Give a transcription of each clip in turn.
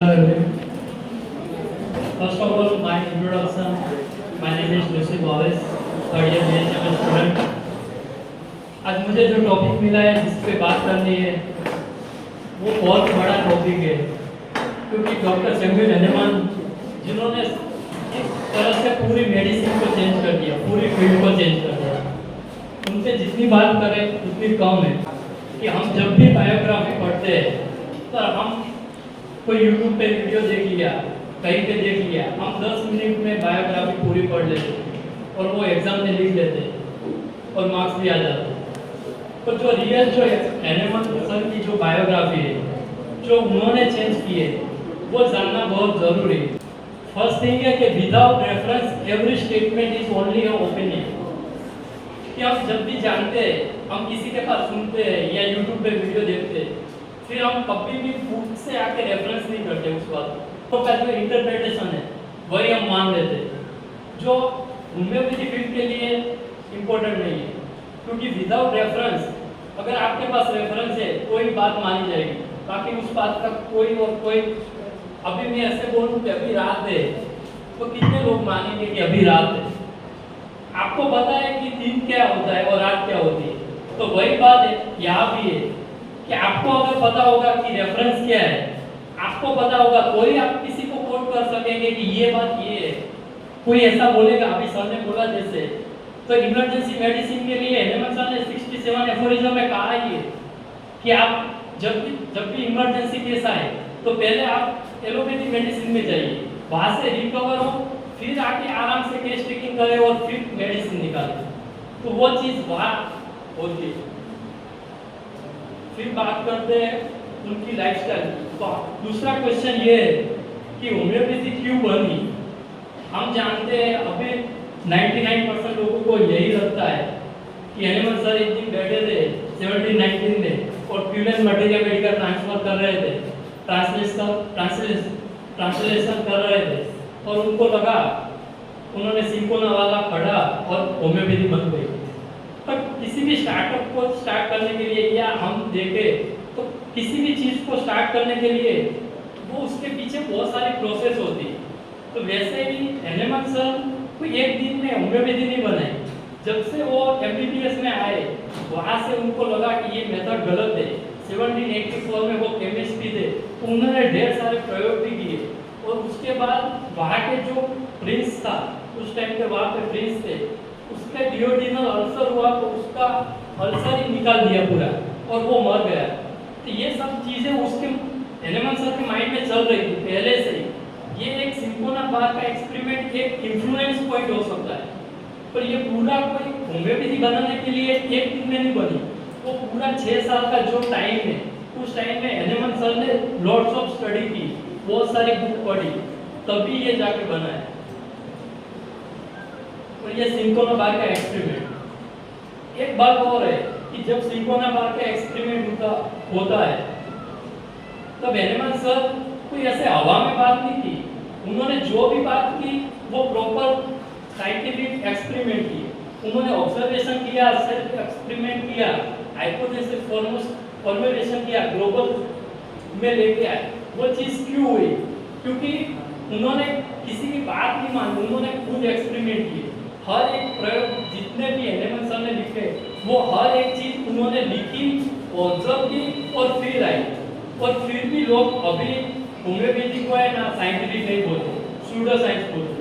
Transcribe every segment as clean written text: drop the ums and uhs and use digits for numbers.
First of all, my introduction. My name is Lucy Bowes, third year BHMS student. आज मुझे जो topic मिला है जिस पे बात करनी है वो बहुत बड़ा टॉपिक है, क्योंकि डॉक्टर सैमुअल हैनेमान जिन्होंने एक तरह से पूरी मेडिसिन को चेंज कर दिया, पूरी फील्ड को चेंज कर दिया, उनसे जितनी बात करें उतनी कम है। कि हम जब भी बायोग्राफी पढ़ते हैं तो हम कोई यूट्यूब पे वीडियो देख लिया, कहीं पे देख लिया, हम 10 मिनट में बायोग्राफी पूरी पढ़ लेते और वो एग्जाम में लिख लेते और मार्क्स भी आ जाते। तो जो रियल जो हैनेमान सर की जो बायोग्राफी है, जो उन्होंने चेंज की है, वो जानना बहुत जरूरी है। फर्स्ट थिंग है कि without reference every statement is only a opinion. कि हम जब भी जानते हैं, हम किसी के पास सुनते हैं या यूट्यूब पे वीडियो देखते हैं, फिर हम कभी भी बुक से आके रेफरेंस नहीं करते उस बात तो का जो इंटरप्रिटेशन है वही हम मान लेते हैं, जो होम्योपैथी फील्ड के लिए इम्पोर्टेंट नहीं है। क्योंकि विदाउट रेफरेंस, अगर आपके पास रेफरेंस है तो ही बात मानी जाएगी, बाकी उस बात का कोई और कोई। अभी मैं ऐसे बोलूँ कि अभी रात है तो कितने लोग मानेंगे कि अभी रात है? आपको पता है कि दिन क्या होता है और रात क्या होती है। तो वही बात है यहाँ भी है कि आपको अगर पता होगा कि रेफरेंस क्या है, आपको पता होगा तो ही आप किसी को कोट कर सकेंगे कि ये बात ये है। कोई ऐसा बोलेगा, अभी सर ने बोला जैसे, तो इमरजेंसी मेडिसिन के लिए हैनेमान सर ने 67 एफोरिज्म में कहा ही है कि आप जब भी इमरजेंसी केस आए तो पहले आप एलोपैथी मेडिसिन में जाइए, वहां से रिकवर हो, फिर आके आराम से केस टेकिंग करें और फिर मेडिसिन निकालें। तो वो चीज वहां होती है। फिर बात करते हैं उनकी लाइफस्टाइल। तो दूसरा क्वेश्चन ये है कि होम्योपैथी क्यों बनी। हम जानते हैं अभी 99% लोगों को यही लगता है कि हैनेमान सर एक दिन बैठे थे 1719 में और प्यूलन मटेरियल मेडिकल ट्रांसफर कर रहे थे, ट्रांसलेशन कर रहे थे और उनको लगा, उन्होंने सिंकोना वाला पढ़ा और होम्योपैथी बन गई। पर किसी भी स्टार्टअप को स्टार्ट करने के लिए या हम देखें तो किसी भी चीज़ को स्टार्ट करने के लिए वो उसके पीछे बहुत सारी प्रोसेस होती है। तो वैसे ही हैनेमान सर कोई एक दिन में होम्योपैथी नहीं बनाई। जब से वो एमबीबीएस में आए वहाँ से उनको लगा कि ये मेथड गलत है। 1784 में वो केमिस्ट्री थे तो उन्होंने ढेर सारे प्रयोग भी किए और उसके बाद वहाँ के जो प्रिंस था, उस टाइम पे वहाँ पे प्रिंस थे, उसका डियोडिनल अल्सर हुआ तो उसका अल्सर ही निकाल दिया पूरा और वो मर गया। तो ये सब चीज़ें उसके हैनेमान सर के माइंड में चल रही थी पहले से ही। ये एक सिंकोना बार का एक्सपेरिमेंट एक इन्फ्लुएंस पॉइंट हो सकता है, पर ये पूरा कोई होम्योपैथी बनाने के लिए एक दिन में नहीं बनी। वो पूरा 6 साल का जो टाइम है, उस टाइम में हैनेमान सर ने लॉट्स ऑफ स्टडी की, बहुत सारी बुक पढ़ी, तभी ये जाके बना है। और ये सिंकोना बार का एक्सपेरिमेंट। एक बात और है कि जब सिंकोना बार का एक्सपेरिमेंट होता है तब हैनेमान सर कोई ऐसे हवा में बात नहीं की। उन्होंने जो भी बात की वो प्रॉपर साइंटिफिक एक्सपेरिमेंट की। उन्होंने ऑब्जर्वेशन किया, सेल्फ एक्सपेरिमेंट किया, हाइपोथेसिस फॉर्मुलेशन किया, ग्लोबल में लेके आए। वो चीज़ क्यों हुई? क्योंकि उन्होंने किसी की बात नहीं मानी, उन्होंने खुद एक्सपेरिमेंट किए। हर एक प्रयोग जितने भी हैनेमान सर ने लिखे वो हर एक चीज़ उन्होंने लिखी, ऑब्जर्व की और फिर आई। और फिर भी लोग अभी होम्योपैथी को है ना साइंटिफिक नहीं बोलते, सूडो साइंस बोलते।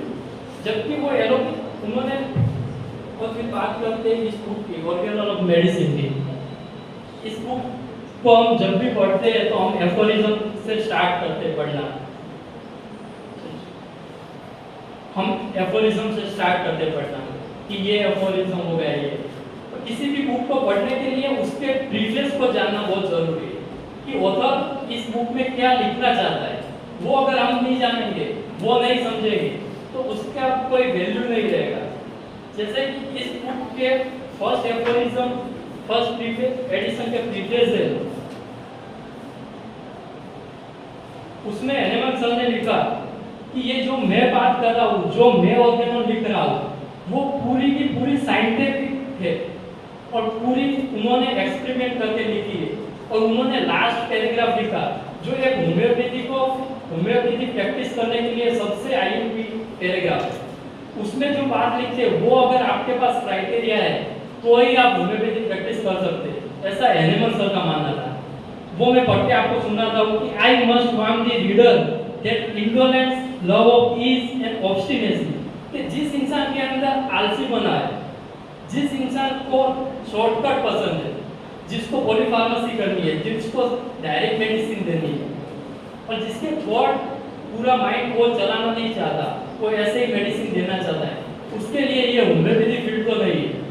जबकि वो उन्होंने। और फिर बात करते हैं इस बुक की, ऑर्गेनल ऑफ मेडिसिन की। इस बुक को हम जब भी पढ़ते हैं तो हम एफोरिज्म से स्टार्ट करते हैं पढ़ना। हम एफोरिज्म से स्टार्ट करते पढ़ना कि ये एफोरिज्म हो गया ये। तो किसी भी बुक को पढ़ने के लिए उसके प्रीफेस को जानना बहुत जरूरी है कि ऑथर इस बुक में क्या लिखना चाहता है। वो अगर हम नहीं जानेंगे, वो नहीं समझेंगे तो उसका कोई वैल्यू नहीं रहेगा। जैसे कि इस बुक के फर्स्ट एफोरिज्म, फर्स्ट एडिशन के प्रीफेस है, उसमें हैनेमान सर ने लिखा कि ये जो मैं बात कर रहा हूँ, जो मैं ऑर्गेनल लिख रहा हूँ, वो पूरी की पूरी साइंटिफिक है और पूरी उन्होंने एक्सपेरिमेंट करके लिखी है। और उन्होंने लास्ट पैराग्राफ लिखा जो एक होम्योपैथी को होम्योपैथी प्रैक्टिस करने के लिए सबसे आईयूपी पैराग्राफ, उसमें जो बात लिखी है वो अगर आपके पास क्राइटेरिया है तो ही आप होम्योपैथी प्रैक्टिस कर सकते हैं, ऐसा एनिमल सर का मानना था। वो मैं पढ़ के आपको सुनाता हूँ कि I must warn the reader that indolence, love of ease and obstinacy, कि जिस इंसान के अंदर आलसी बना है, जिस इंसान को शॉर्टकट पसंद है, जिसको पॉलीफार्मेसी करनी है, जिसको डायरेक्ट मेडिसिन देनी है, और जिसके थॉट पूरा माइंड को चलाना नहीं चाहता, वो ऐसे ही मेडिसिन देना चाहता है, उसके लिए ये होम्योपैथी फील्ड तो नहीं है।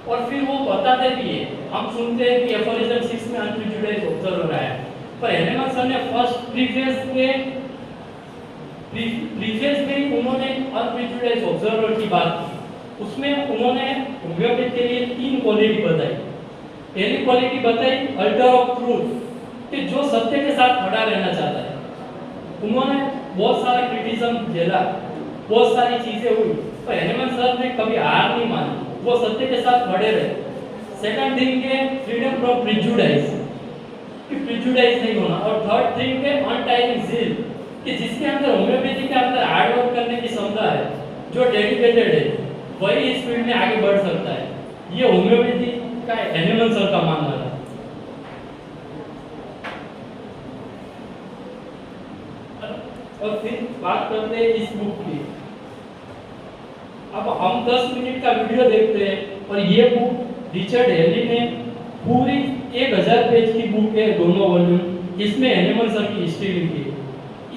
और फिर वो बताते भी है, हम सुनते हैं कि एफोरिज्म 6 में अनप्रेजुडिस्ड ऑब्जर्वर है, पर एनिमल सर ने फर्स्ट प्रीफेस में ही उन्होंने अनप्रेजुडिस्ड ऑब्जर्वर की बात की। उसमें उन्होंने होम्योपैथी के लिए 3 क्वालिटी बताई। पहली क्वालिटी बताई अल्टर ऑफ ट्रूथ, कि जो सत्य के साथ खड़ा रहना चाहता है। उन्होंने बहुत सारा क्रिटिसिज्म झेला, बहुत सारी चीजें हुई, पर एनिमल सर ने कभी हार नहीं मानी, वो सत्य के साथ खड़े रहे। सेकंड थिंग है फ्रीडम फ्रॉम प्रिजुडाइज, कि प्रिजुडाइज नहीं होना। और थर्ड थिंग है अनटायरिंग ज़ील, कि जिसके अंदर होम्योपैथी के अंदर हार्ड वर्क करने की क्षमता है, जो डेडिकेटेड है, वही इस फील्ड में आगे बढ़ सकता है। ये होम्योपैथी का एनिमल सर का मानना था। और फिर बात करते हैं इस बुक की। अब हम 10 मिनट का वीडियो देखते हैं, और ये बुक रिचर्ड हेली ने पूरी 1000 पेज की बुक है, दोनों वॉल्यूम, जिसमें एनिमल सर की हिस्ट्री लिखी है,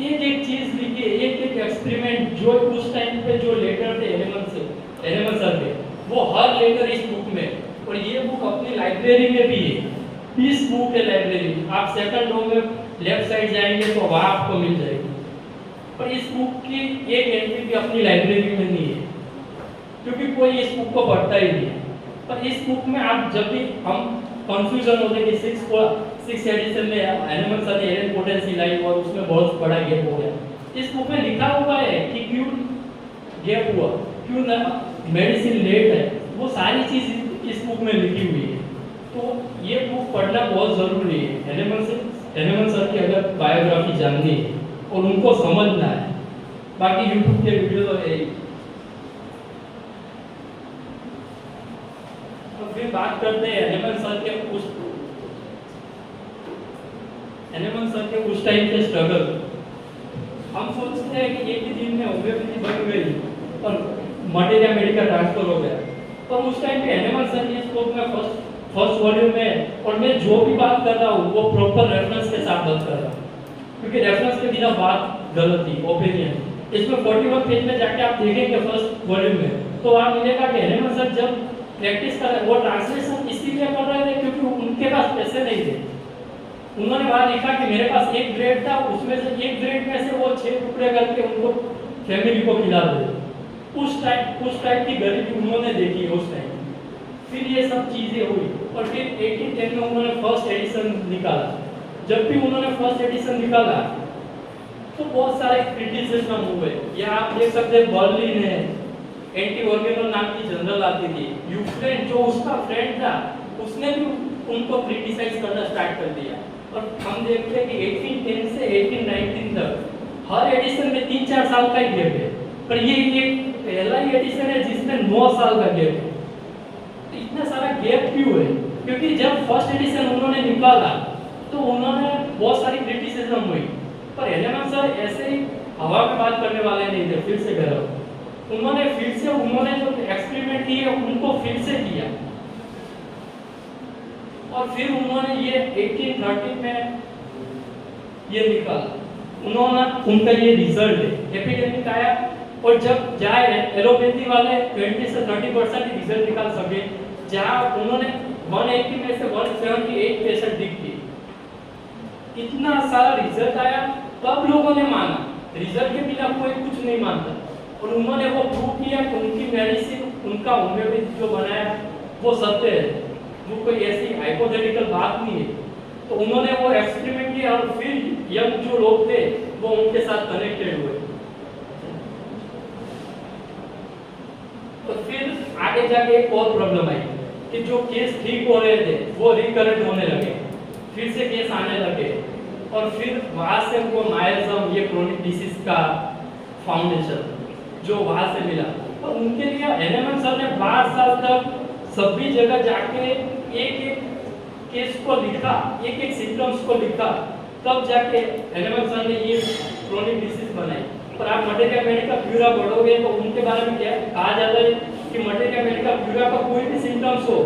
एक एक चीज लिखी है, एक एक एक्सपेरिमेंट जो उस टाइम पे जो लेटर थे एनिमल सर के, वो हर लेटर इस बुक में। और ये बुक अपनी लाइब्रेरी में भी है, इस बुक है लाइब्रेरी, आप सेकंड रो में लेफ्ट साइड जाएंगे तो वहाँ आपको मिल जाएगी। पर इस बुक की एक एंट्री भी अपनी लाइब्रेरी में नहीं है, क्योंकि कोई इस बुक को पढ़ता ही नहीं है। पर इस बुक में आप जब भी हम कंफ्यूजन होते कि 6 एडिशन में एनिमल सर ने एरन पोटेंसी लाई और उसमें बहुत बड़ा गैप हो गया, इस बुक में लिखा हुआ है कि क्यों गैप हुआ, क्यों मेडिसिन लेट है, वो सारी चीज इस बुक में लिखी हुई है। तो ये बुक पढ़ना बहुत जरूरी है। एनिमल सर की अगर बायोग्राफी जाननी है और उनको समझना है, बाकी यूट्यूब के वीडियो तो है ही। तो फिर बात करते हैं एनिमल सर के उस टाइम के स्ट्रगल। हम सोचते हैं कि एक ही दिन में होम्योपैथी बन गई और मटेरिया मेडिकल ट्रांसफर हो गया, पर उस टाइम पे एनिमल सर की इस बुक में फर्स्ट वॉल्यूम में, और मैं जो भी बात कर रहा हूँ वो प्रॉपर रेफरेंस के साथ बात कर रहा हूँ, क्योंकि रेफरेंस के बिना बात गलत थी, ओपिनियन। इसमें 41 पेज में जाके आप देखेंगे फर्स्ट वॉल्यूम में, तो वहाँ मिलेगा कि एनिमल सर जब प्रैक्टिस कर रहे, वो ट्रांसलेशन इसीलिए कर रहे थे क्योंकि उनके पास पैसे नहीं थे। उन्होंने वहाँ लिखा कि मेरे पास एक ब्रेड था, उसमें से एक ब्रेड में से वो 6 टुकड़े करके उनको फैमिली को खिला दे। उस टाइप की गरीबी उन्होंने देखी उस टाइम। फिर ये सब चीज़ें हुई, और फिर 1810 में उन्होंने फर्स्ट एडिशन निकाला। जब भी उन्होंने फर्स्ट एडिशन निकाला तो बहुत सारे क्रिटिसिज्म हुए। या आप देख सकते हैं बर्लिन है, एंटी ऑर्गेनल नाम की जनरल आती थी, यूक्रेन जो उसका फ्रेंड था उसने भी उनको क्रिटिसाइज करना स्टार्ट कर दिया। और हम देखते हैं कि 1810 से 1819 तक हर एडिशन में 3-4 साल का ही गैप है, पर ये एक पहला ही एडिशन है जिसमें 9 साल का गैप है। तो इतना सारा गैप क्यों है? क्योंकि जब फर्स्ट एडिशन उन्होंने निकाला तो उन्होंने बहुत सारी क्रिटिसिज्म हुई, पर एनिमल सर ऐसे ही हवा में बात करने वाले नहीं थे। फिर से कह रहा हूँ, उन्होंने जो एक्सपेरिमेंट किए उनको फिर से किया, और फिर उन्होंने ये 1830 में ये निकाला। उनका ये रिजल्ट है, एपिडेमिक आया, और जब जाए एलोपैथी वाले 20 से 30% ही रिजल्ट निकाल सके, जहाँ उन्होंने 180 में से 178 पेशेंट दिख गए। इतना सारा रिजल्ट आया, तब लोगों ने माना। रिजल्ट के बिना कोई कुछ नहीं मानता, और उन्होंने वो प्रूव किया कि उनकी मेडिसिन, उनका होम्योपैथी जो बनाया वो सत्य है, वो कोई ऐसी हाइपोथेटिकल बात नहीं है। तो उन्होंने वो एक्सपेरिमेंट किया, और फिर यंग जो लोग थे वो उनके साथ कनेक्टेड हुए। तो फिर आगे जाके एक और प्रॉब्लम आई कि जो केस ठीक हो रहे थे वो रिकरेंट होने लगे, फिर से केस आने लगे। और फिर वहाँ से वो मायरिज्म ये क्रोनिक डिसीज का फाउंडेशन जो वहाँ से मिला। और उनके लिए एनएमएम सर ने 12 साल तक सभी जगह जाके एक एक केस को लिखा, एक एक सिम्टम्स को लिखा, तब जाके एनएमएम सर ने ये क्रोनिक डिसीज बनाई। पर आप मलेरिया मेडिका प्यूरा पढ़ोगे तो उनके बारे में क्या कहा जाता है कि मलेरिया मेडिका प्यूरा का कोई भी सिम्टम्स हो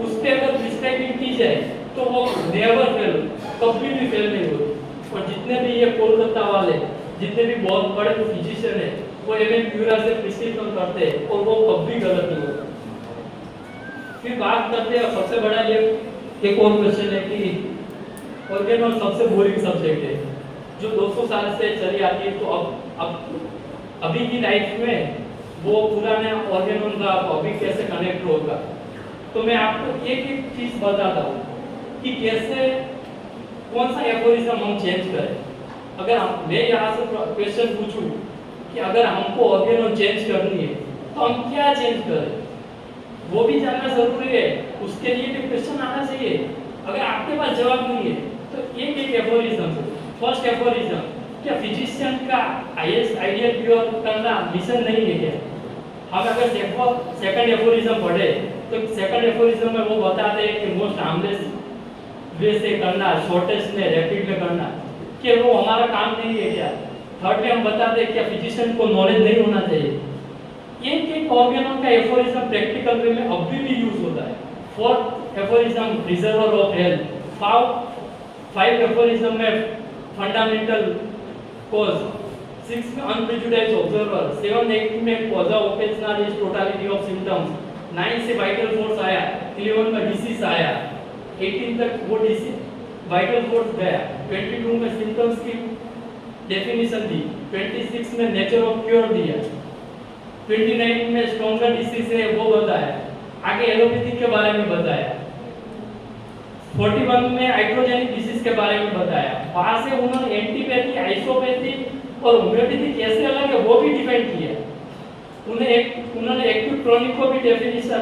उस पर अगर प्रिस्क्राइबिंग की जाए तो वो नेवर फेल, कभी भी फेल नहीं होती। और जितने भी ये कोलकाता वाले जितने भी बहुत बड़े फिजिशियन है वो एमएम प्यूरा से प्रिस्क्रिप्शन करते हैं और वो कभी गलत नहीं होता। फिर बात करते हैं सबसे बड़ा ये एक और क्वेश्चन है कि ऑर्गेनोल सबसे बोरिंग सब्जेक्ट है जो 200 साल से चली आती है। तो अब अभी की लाइफ में वो पुराने ऑर्गेनोल का अभी कैसे कनेक्ट होगा। तो मैं आपको एक एक चीज बताता हूँ कि कैसे कौन सा एफोरिज्म हम चेंज करें। अगर मैं यहाँ से क्वेश्चन पूछूं कि अगर हमको ऑर्गेनोल चेंज करनी है तो हम क्या चेंज करें, वो भी जानना जरूरी है। उसके लिए भी क्वेश्चन आना चाहिए। अगर आपके पास जवाब नहीं है तो एक एक एफोरिज्म। फर्स्ट एफोरिज्म, क्या फिजिशियन का हाईएस्ट आइडियल क्योर करना मिशन नहीं है क्या? हम अगर सेकंड एफोरिज्म पढ़े तो सेकंड एफोरिज्म में वो बताते हैं कि मोस्ट हार्मलेस वे से करना, शॉर्टेस्ट में रैपिड में करना, कि वो हमारा काम नहीं है क्या? थर्ड में हम बताते हैं कि फिजिशियन को नॉलेज नहीं होना चाहिए। एक एक ऑर्गेनोल का एफोरिज्म प्रैक्टिकल वे में अभी भी यूज होता है। Fourth aphorism preserver of health, five aphorism में फंडामेंटल कॉज, 6 में अनप्रेजुडाइज्ड ऑब्जर्वर, 7 8 में कॉजा ओकेजनल टोटलिटी ऑफ सिम्टम्स, 9 से वाइटल फोर्स आया, 11 में डिसीज आया, 18 तक वो डिसीज वाइटल फोर्स गया, 22 में सिम्टम्स की डेफिनेशन दी, 26 में नेचर ऑफ क्योर दिया, 29 में स्ट्रॉन्गर डिसीज है वो बताया, आगे एलोपैथी के बारे में बताया, 41 में हाइड्रोजेनिक डिसीज के बारे में बताया। वहां से उन्होंने एंटीपैथी, आइसोपैथी और होम्योपैथी कैसे अलग है वो भी डिफाइन किया। उन्होंने एक्यूट क्रोनिक को भी डेफिनेशन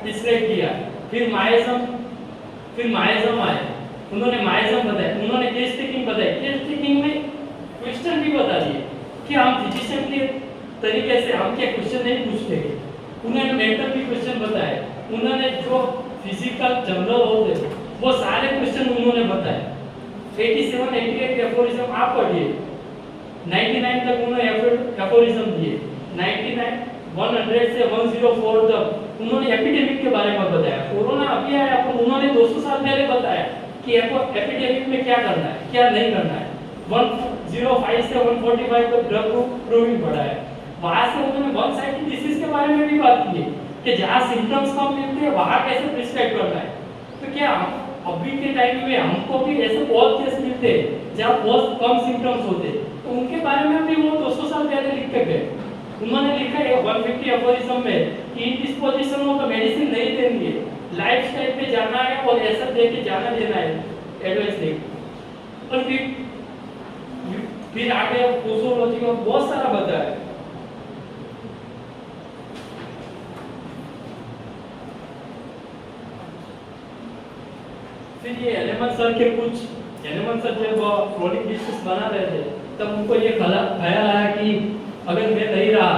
डिस्क्राइब किया। फिर मायरिज्म आया, उन्होंने मायरिज्म बताया, उन्होंने केस टेकिंग बताई, केस टेकिंग में क्वेश्चन भी बता दिए कि हम फिजिशियन के तरीके से हम क्या क्वेश्चन नहीं पूछते। उन्होंने मेंटल भी क्वेश्चन बताए, उन्होंने जो फिजिकल जनरल होते वो सारे क्वेश्चन उन्होंने बताए। 87 88 एफोरिज्म आप पढ़िए, 99 तक उन्होंने एफोरिज्म दिए, 99 100 से 104 तक उन्होंने एपिडेमिक के बारे में बताया। कोरोना अभी आया तो उन्होंने 200 साल पहले बताया कि एपिडेमिक में क्या करना है क्या नहीं करना है। 105 से 145 तक ड्रग प्रूविंग बढ़ाया। वहां से उन्होंने वन साइड डिसीज के बारे में भी बात की कि जहाँ सिम्टम्स कम मिलते हैं वहाँ कैसे प्रिस्क्राइब करना है। तो क्या अभी के टाइम में हमको भी ऐसे बहुत केस मिलते हैं जहाँ बहुत कम सिम्टम्स होते हैं, तो उनके बारे में भी वो 200 साल पहले लिख के गए। उन्होंने लिखा है 150 एफोरिज्म में कि इन दिस पोजीशन हो तो मेडिसिन नहीं देनी है, लाइफस्टाइल पे जाना है और ऐसा दे के जाना देना है, एडवाइस दे। और फिर आगे पोसोलॉजी में बहुत सारा बताया। फिर ये एनिमल सर के कुछ एनिमल सर जब क्रोनिक डिसीज बना रहे थे तब उनको ये ख्याल आया कि अगर मैं नहीं रहा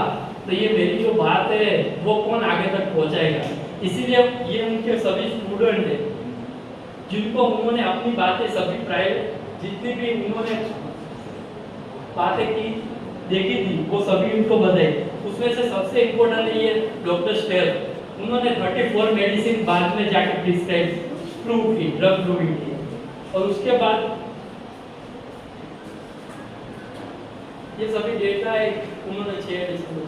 तो ये मेरी जो बात है वो कौन आगे तक पहुंचाएगा। इसीलिए ये उनके सभी स्टूडेंट हैं जिनको उन्होंने अपनी बातें सभी प्राइवेट जितनी भी उन्होंने बातें की देखी थी वो सभी उनको बताई। उसमें से सबसे इम्पोर्टेंट है ये डॉक्टर स्टेल, उन्होंने 34 मेडिसिन बाद में जाकर प्रिस्क्राइब प्रूव की, ड्रग प्रूविंग की। और उसके बाद ये सभी डेटा है उन्होंने शेयर किया।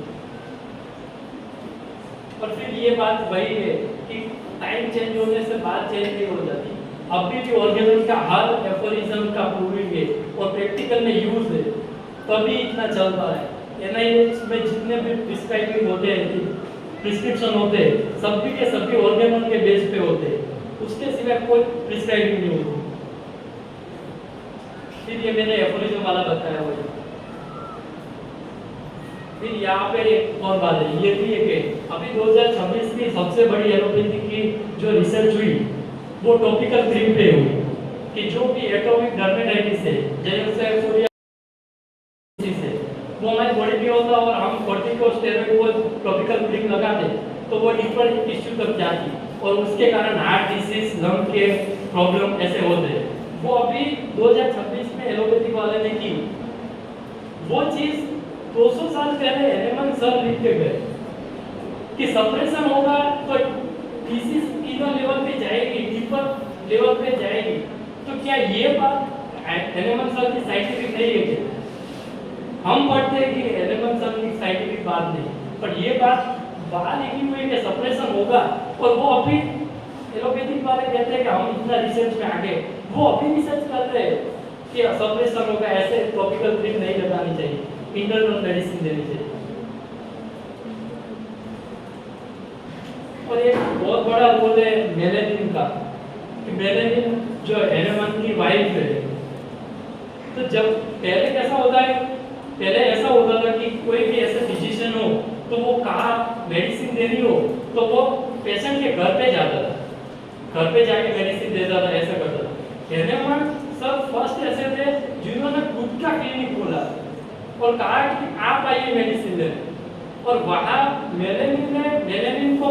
और फिर ये बात वही है कि टाइम चेंज होने से बात चेंज नहीं हो जाती। अभी भी ऑर्गेनल का हर एफोरिज्म का प्रूविंग है और प्रैक्टिकल में यूज है, तभी इतना चल रहा है। एनआईएच में जितने भी प्रिस्क्राइबिंग होते हैं, प्रिस्क्रिप्शन होते हैं, सभी के सभी ऑर्गेनल के बेस पे होते हैं, उसके सिवाय कोई प्रिस्क्राइबिंग नहीं होती। फिर ये मैंने एफोरिज्म वाला बताया हुआ है। फिर यहाँ पे एक और बात है, ये भी एक है, अभी 2026 की सबसे बड़ी एलोपैथी की जो रिसर्च हुई वो टॉपिकल क्रीम पे हुई। कि जो भी एटॉमिक डर्मेटाइटिस है जैसे सोडियम से वो हमारी बॉडी में होता और हम कॉर्टिकोस्टेरॉइड वो टॉपिकल क्रीम लगाते तो वो डीपर टिश्यू तक जाती और उसके कारण हार्ट डिसीज लंग के प्रॉब्लम ऐसे होते हैं। वो अभी 2026 में एलोपैथी वाले ने की वो चीज 200 साल पहले एनिमल सर लिख के गए कि सप्रेशन होगा तो डिसीज इनर लेवल पे जाएगी डीपर लेवल पे जाएगी। तो क्या ये बात एनिमल सर की साइंटिफिक नहीं है? हम पढ़ते हैं कि एनिमल सर की साइंटिफिक बात नहीं, पर ये बात बाहर लिखी हुई है कि सप्रेशन होगा और वो अभी एलोपैथिक वाले कहते हैं कि हम इतना रिसर्च में आगे वो अभी रिसर्च कर रहे हैं कि सप्रेशन होगा, ऐसे टॉपिकल क्रीम नहीं लगानी चाहिए, इंटरनल मेडिसिन देनी चाहिए। और एक बहुत बड़ा रोल है मेलेनिन का कि मेलेनिन जो एनिमल की वाइफ है। तो जब पहले कैसा होता है, पहले ऐसा होता था कि कोई भी ऐसा फिजिशियन हो तो वो कहा मेडिसिन देनी हो तो वो पेशेंट के घर पे जाता था, घर पे जाके मेडिसिन देता था, ऐसा करता था। एनिमल सब फर्स्ट ऐसे थे जिन्होंने खुद का क्लिनिक खोला और कहा कि आप आइए मेडिसिन लेने। और वहाँ मेलेनिन को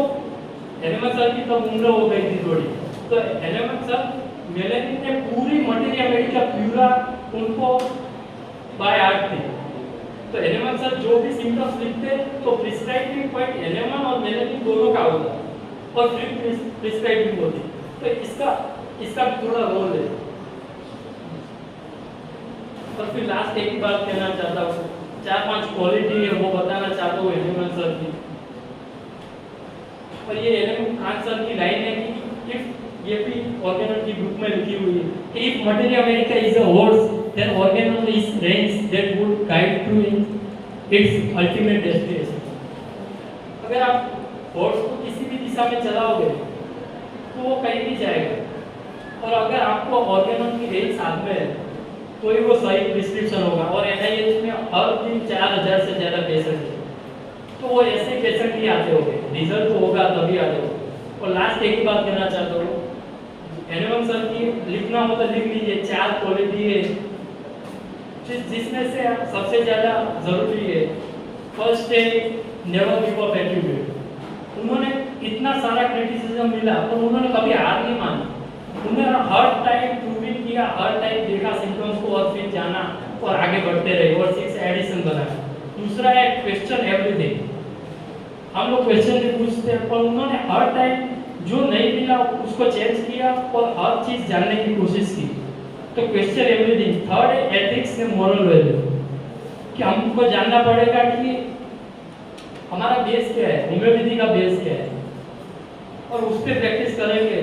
एनिमल सर की तब उम्र हो गई थी थोड़ी, तो एनिमल सर मेलेनिन ने पूरी मटेरिया मेडिका प्यूरा उनको बाय आर्ट थी। तो एनिमल सर जो भी सिम्टम्स लिखते तो प्रिस्क्राइबिंग पॉइंट एनिमल और मेलेनिन दोनों का होता और फिर प्रिस्क्राइबिंग होती। तो इसका भी थोड़ा रोल है। और फिर लास्ट एक ही बात कहना चाहता हूँ, 4-5 क्वालिटी है वो बताना चाहता हूँ एनिमल सर की। और ये एनिमल खान सर की लाइन है कि इफ ये भी ऑर्गेनल की बुक में लिखी हुई है, if materia medica is a horse then organon is reins that would guide to its ultimate destination. अगर आप हॉर्स को किसी भी दिशा में चलाओगे तो वो कहीं भी जाएगा। और अगर आपको ऑर्गेनल की रेंज साथ में है तो ही वो सही प्रिस्क्रिप्शन होगा। और एनआईएच में हर दिन 4000 से ज़्यादा पेशेंट है, तो वो ऐसे पेशेंट ही आते होंगे, रिजल्ट तो होगा तभी आते होंगे। और लास्ट एक ही बात कहना चाहता हूँ, एनिमल सर की लिखना हो तो लिख लीजिए, 4 क्वालिटी है जिसमें से सबसे ज़्यादा ज़रूरी है। फर्स्ट है नेवर गिव अप एटीट्यूड। उन्होंने इतना सारा क्रिटिसिज्म मिला पर उन्होंने कभी हार नहीं मानी। उन्होंने हर टाइम प्रूविंग किया, हर टाइम देखा सिम्टम्स को और फिर जाना और आगे बढ़ते रहे और 6 एडिशन बनाया। दूसरा है क्वेश्चन एवरीथिंग। हम लोग क्वेश्चन भी पूछते हैं पर उन्होंने हर टाइम जो नहीं मिला उसको चेंज किया और हर चीज़ जानने की कोशिश की। तो क्वेश्चन एवरीथिंग। थर्ड है एथिक्स एंड मॉरल वैल्यू, कि हमको जानना पड़ेगा कि हमारा बेस क्या है, होम्योपैथी का बेस क्या है, और उस पर प्रैक्टिस करेंगे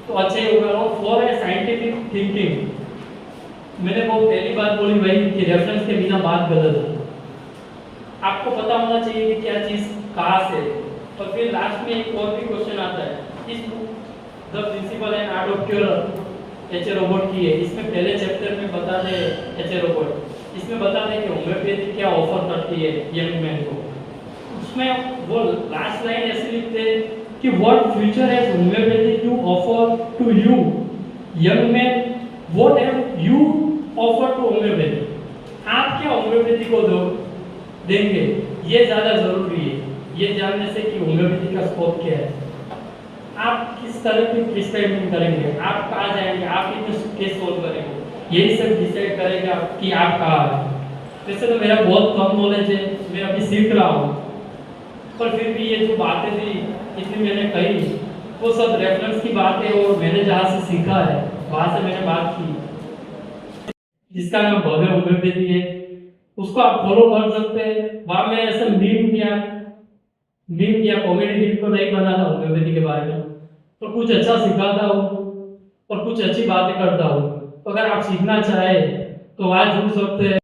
तो अच्छे होगा। और 4 है साइंटिफिक थिंकिंग। मैंने वो पहली बात बोली भाई कि रेफरेंस के बिना बात गलत है। आपको पता होना चाहिए कि क्या चीज़ कहाँ से। और फिर लास्ट में एक और भी क्वेश्चन आता है, इस book the principle and art of cure H A Robert की है। इसमें पहले चैप्टर में बताते हैं एच ए रॉबर्ट, इसमें बताते हैं कि होम्योपैथी क्या ऑफर करती है यंग मैन को। उसमें वो लास्ट लाइन ऐसे लिखते हैं कि what future has homoeopathy to offer to you young man, what have you offer to homoeopathy. आप क्या होम्योपैथी को देंगे, ये ज़्यादा ज़रूरी है। ये जानने से कि होम्योपैथी का स्कोप क्या है, आप किस तरह की प्रिस्क्राइबिंग करेंगे, आप कहाँ जाएंगे, आप कितने केस सोल्व करेंगे, यही सब डिसाइड करेगा कि आप कहाँ हैं। वैसे तो मेरा बहुत कम नॉलेज है, मैं अभी सीख रहा हूँ, पर फिर भी ये जो बातें थी इतनी मैंने कही वो सब रेफरेंस की बात है और मैंने जहाँ से सीखा है वहाँ से मैंने बात की। जिसका नाम भव्य होम्योपैथी है, उसको आप फॉलो कर सकते हैं। वहाँ मैं ऐसा मीम या कॉमेडी रील को नहीं बनाता होम्योपैथी के बारे में, तो कुछ अच्छा सिखाता हूँ और कुछ अच्छी बातें करता हूँ। तो अगर आप सीखना चाहे तो आज जुड़ सकते हैं।